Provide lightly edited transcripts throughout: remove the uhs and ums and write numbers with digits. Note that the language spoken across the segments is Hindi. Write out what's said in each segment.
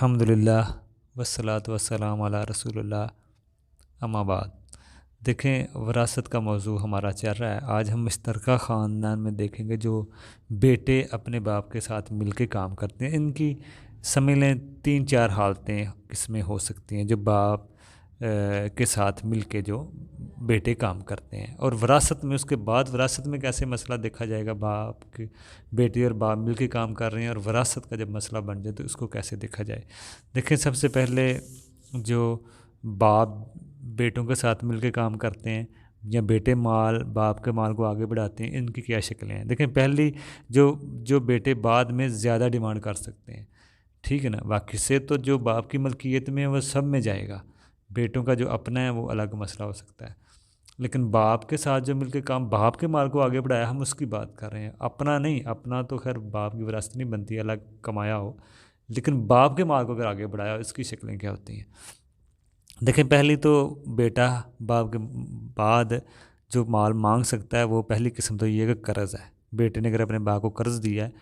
अल्हम्दुलिल्लाह वस्सलातु वस्सलाम अला रसूलुल्लाह अम्मा बाद। देखें, विरासत का मौजू हमारा चल रहा है। आज हम मुश्तरका ख़ानदान में देखेंगे जो बेटे अपने बाप के साथ मिलके काम करते हैं। इनकी समझ लें 3-4 हालतें इसमें हो सकती हैं जो बाप के साथ मिलके जो बेटे काम करते हैं। और विरासत में उसके बाद विरासत में कैसे मसला देखा जाएगा, बाप के बेटे और बाप मिलके काम कर रहे हैं और विरासत का जब मसला बन जाए तो उसको कैसे देखा जाए। देखें, सबसे पहले जो बाप बेटों के साथ मिलके काम करते हैं या बेटे बाप के माल को आगे बढ़ाते हैं, इनकी क्या शक्लें हैं। देखें, पहली जो जो बेटे बाद में ज़्यादा डिमांड कर सकते हैं, ठीक है ना। बाकी से तो जो बाप की मलकियत में है वो सब में जाएगा। बेटों का जो अपना है वो अलग मसला हो सकता है, लेकिन बाप के साथ जो मिलकर काम बाप के माल को आगे बढ़ाया, हम उसकी बात कर रहे हैं, अपना नहीं। अपना तो खैर बाप की विरासत नहीं बनती, अलग कमाया हो, लेकिन बाप के माल को अगर आगे बढ़ाया, इसकी शक्लें क्या होती हैं। देखें, पहली तो बेटा बाप के बाद जो माल मांग सकता है वो पहली किस्म तो ये है कि कर्ज़ है। बेटे ने अगर अपने बाप को कर्ज़ दिया है,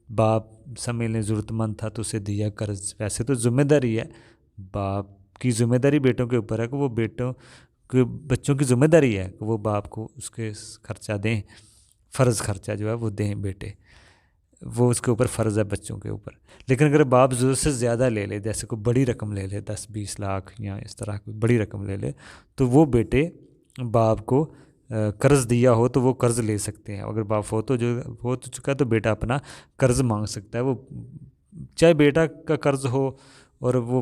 बाप समझ लें ज़रूरतमंद था तो उसे दिया कर्ज़। वैसे तो ज़िम्मेदारी है, बाप की ज़िम्मेदारी बेटों के ऊपर है कि वो बेटों के बच्चों की ज़िम्मेदारी है कि वो बाप को उसके खर्चा दें, फ़र्ज़ खर्चा जो है वो दें बेटे, वो उसके ऊपर फ़र्ज़ है बच्चों के ऊपर। लेकिन अगर बाप ज़रूरत से ज़्यादा ले ले, जैसे कोई बड़ी रकम ले ले 10-20 लाख या इस तरह कोई बड़ी रकम ले ले, तो वो बेटे बाप को कर्ज़ दिया हो तो वो कर्ज़ ले सकते हैं। अगर बाप हो तो चुका है तो बेटा अपना कर्ज़ मांग सकता है। वो चाहे बेटा का कर्ज़ हो और वो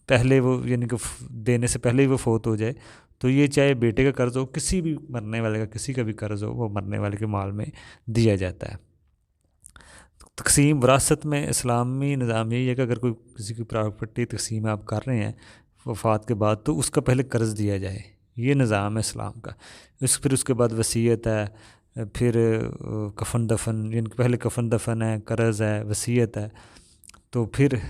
पहले वो यानी कि देने से पहले ही वो फौत हो जाए, तो ये चाहे बेटे का कर्ज़ हो, किसी भी मरने वाले का किसी का भी कर्ज़ हो, वो मरने वाले के माल में दिया जाता है। तक़सीम विरासत में इस्लामी निज़ाम यही है कि अगर कोई किसी की प्रॉपर्टी तक़सीम आप कर रहे हैं वफ़ात के बाद, तो उसका पहले कर्ज़ दिया जाए। ये निज़ाम है इस्लाम का। फिर उसके बाद वसीयत है, फिर कफ़न दफन, यानी पहले कफ़न दफन है, कर्ज़ है, वसीयत है, तो फिर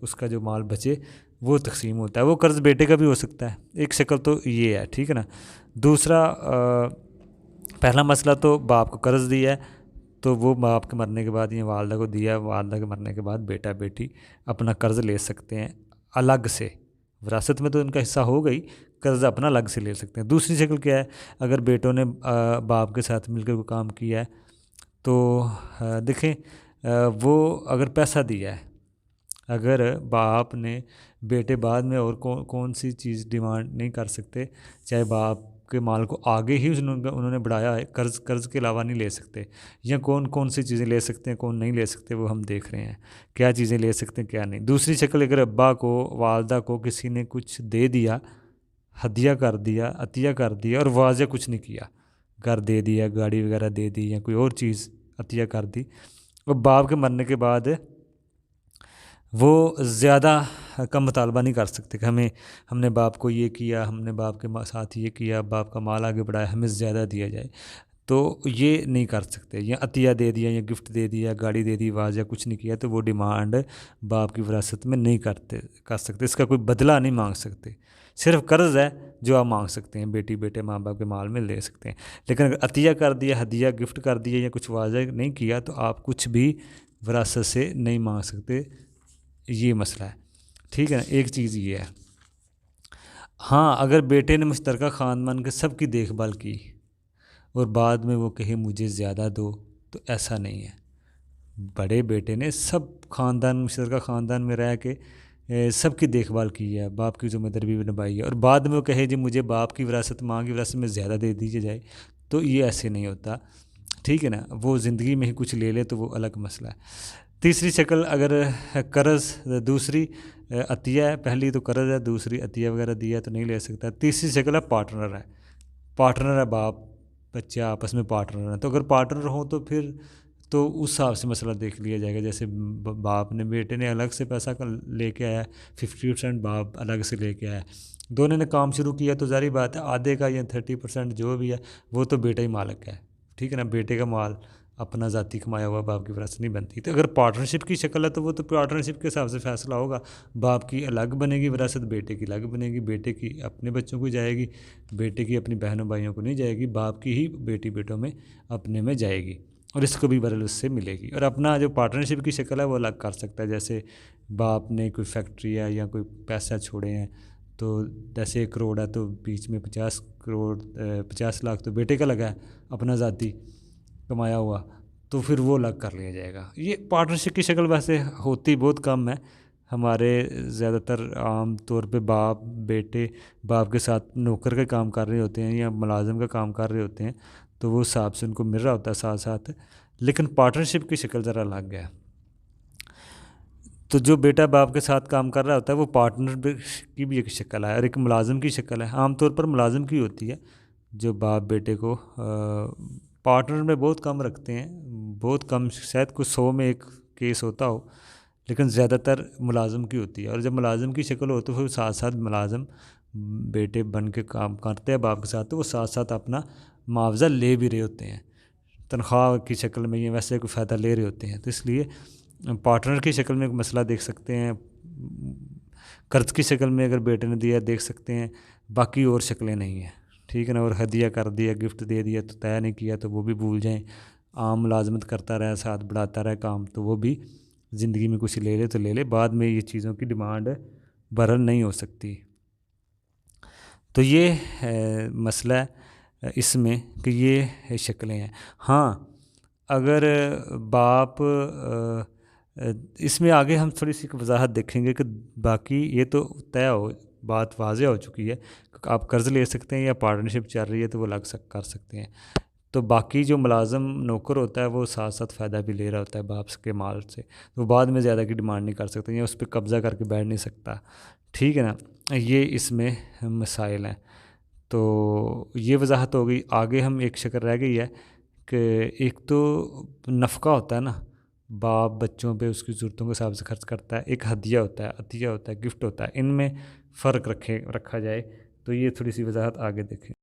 उसका जो माल बचे वो तक़सीम होता है। वो कर्ज़ बेटे का भी हो सकता है। एक शक्ल तो ये है, ठीक है ना। दूसरा, पहला मसला तो बाप को कर्ज़ दिया है, तो वो बाप के मरने के बाद या वालदा को दिया, वालदा के मरने के बाद बेटा बेटी अपना कर्ज़ ले सकते हैं अलग से। विरासत में तो इनका हिस्सा हो गई, कर्ज़ अपना अलग से ले सकते हैं। दूसरी शक्ल क्या है, अगर बेटों ने बाप के साथ मिलकर कोई काम किया है तो देखें, वो अगर पैसा दिया है, अगर बाप ने बेटे बाद में और कौन सी चीज़ डिमांड नहीं कर सकते, चाहे बाप के माल को आगे ही उन्होंने बढ़ाया है, कर्ज़ के अलावा नहीं ले सकते। या कौन कौन सी चीज़ें ले सकते हैं, कौन नहीं ले सकते, वो हम देख रहे हैं, क्या चीज़ें ले सकते हैं क्या नहीं। दूसरी शक्ल, अगर अब्बा को वालदा को किसी ने कुछ दे दिया, हदिया कर दिया, अतिया कर दिया और वाज़ह कुछ नहीं किया, घर दे दिया, गाड़ी वगैरह दे दी या कोई और चीज़ अतिया कर दी, और बाप के मरने के बाद वो ज़्यादा का मुतालबा नहीं कर सकते कि हमने बाप को ये किया, हमने बाप के साथ ये किया, बाप का माल आगे बढ़ाया, हमें ज़्यादा दिया जाए, तो ये नहीं कर सकते। या अतिया दे दिया या गिफ्ट दे दिया, गाड़ी दे दी, वाज या कुछ नहीं किया, तो वो डिमांड बाप की विरासत में नहीं कर सकते। इसका कोई बदला नहीं मांग सकते। सिर्फ कर्ज़ है जो आप मांग सकते हैं, बेटी बेटे माँ बाप के माल में ले सकते हैं। लेकिन अगर अतिया कर दिया, हदिया गिफ्ट कर दिया या कुछ वाजा नहीं किया, तो आप कुछ भी विरासत से नहीं मांग सकते। ये मसला है, ठीक है ना। एक चीज़ ये है। हाँ, अगर बेटे ने मुश्तरका ख़ानदान के सब की देखभाल की और बाद में वो कहे मुझे ज़्यादा दो, तो ऐसा नहीं है। बड़े बेटे ने सब ख़ानदान मुश्तरका ख़ानदान में रह के सब की देखभाल की है, बाप की ज़िम्मेदारी भी निभाई है, और बाद में वो कहे जी मुझे बाप की विरासत माँ की विरासत में ज़्यादा दे दीजिए जाए, तो ये ऐसे नहीं होता, ठीक है ना। वो ज़िंदगी में ही कुछ ले ले तो वो अलग मसला है। तीसरी शक्ल, अगर कर्ज़, दूसरी अतिया है, पहली तो कर्ज़ है, दूसरी अतिया वगैरह दिया तो नहीं ले सकता। तीसरी शक्ल है पार्टनर है, पार्टनर है, बाप बच्चे आपस में पार्टनर हैं। तो अगर पार्टनर हो तो फिर तो उस हिसाब से मसला देख लिया जाएगा। जैसे बाप ने बेटे ने अलग से पैसा लेके आया, 50% बाप अलग से लेके आया, दोनों ने काम शुरू किया, तो ज़ाहिर बात है आधे का या 30% जो भी है वो तो बेटा ही मालिक है, ठीक है ना। बेटे का माल अपना ज़ाती कमाया हुआ बाप की विरासत नहीं बनती। तो अगर पार्टनरशिप की शक्ल है तो वो तो पार्टनरशिप के हिसाब से फ़ैसला होगा। बाप की अलग बनेगी विरासत, बेटे की अलग बनेगी। बेटे की अपने बच्चों को जाएगी, बेटे की अपनी बहनों भाइयों को नहीं जाएगी, बाप की ही बेटी बेटों में अपने में जाएगी। रिस्क भी बरल उससे मिलेगी। और अपना जो पार्टनरशिप की शक्ल है वो अलग कर सकता है। जैसे बाप ने कोई फैक्ट्री है या कोई पैसा छोड़े हैं, तो जैसे 1 करोड़ है तो बीच में 50 करोड़ 50 लाख तो बेटे का लगा है अपना ज़ाती कमाया हुआ, तो फिर वो अलग कर लिया जाएगा। ये पार्टनरशिप की शक्ल वैसे होती बहुत कम है हमारे। ज़्यादातर आम तौर पे बाप बेटे बाप के साथ नौकर का काम कर रहे होते हैं या मुलाजिम का काम कर रहे होते हैं, तो वो हिसाब से उनको मिल रहा होता है साथ साथ। लेकिन पार्टनरशिप की शक्ल ज़रा अलग है। तो जो बेटा बाप के साथ काम कर रहा होता है वो की भी एक शक्ल है और एक मुलाजिम की शक्ल है। आमतौर पर मुलाजिम की होती है, जो बाप बेटे को पार्टनर में बहुत कम रखते हैं, बहुत कम, शायद कुछ 100 में एक केस होता हो, लेकिन ज़्यादातर मुलाजिम की होती है। और जब मुलाजिम की शक्ल हो तो फिर साथ साथ मुलाजिम बेटे बन के काम करते हैं बाप के साथ, तो वो साथ साथ अपना मुआवजा ले भी रहे होते हैं, तनख्वाह की शक्ल में या वैसे कोई फ़ायदा ले रहे होते हैं। तो इसलिए पार्टनर की शक्ल में एक मसला देख सकते हैं, कर्ज की शक्ल में अगर बेटे ने दिया देख सकते हैं, बाकी और शक्लें नहीं हैं, ठीक है ना। और हदिया कर दिया, गिफ्ट दे दिया तो तय नहीं किया तो वो भी भूल जाएं। आम मुलाजमत करता रहे, साथ बढ़ाता रहे काम, तो वो भी ज़िंदगी में कुछ ले ले तो ले ले, बाद में ये चीज़ों की डिमांड बरल नहीं हो सकती। तो ये मसला है इसमें कि ये शक्लें हैं। हाँ, अगर बाप इसमें आगे हम थोड़ी सी वजाहत देखेंगे कि बाकी ये तो तय हो, बात वाज़ेह हो चुकी है, आप कर्ज़ ले सकते हैं या पार्टनरशिप चल रही है तो वो कर सकते हैं। तो बाकी जो मुलाज़िम नौकर होता है वो साथ साथ फ़ायदा भी ले रहा होता है बाप के माल से, तो बाद में ज़्यादा की डिमांड नहीं कर सकता या उस पर कब्ज़ा करके बैठ नहीं सकता, ठीक है ना। ये इसमें मसाइल हैं। तो ये वजाहत हो गई। आगे हम एक शक्ल रह गई है कि एक तो नफ़क़ा होता है ना, बाप बच्चों पे उसकी ज़रूरतों के हिसाब से खर्च करता है, एक हदिया होता है, अतिया होता है, गिफ्ट होता है, इनमें फ़र्क रखा जाए। तो ये थोड़ी सी वजाहत आगे देखें।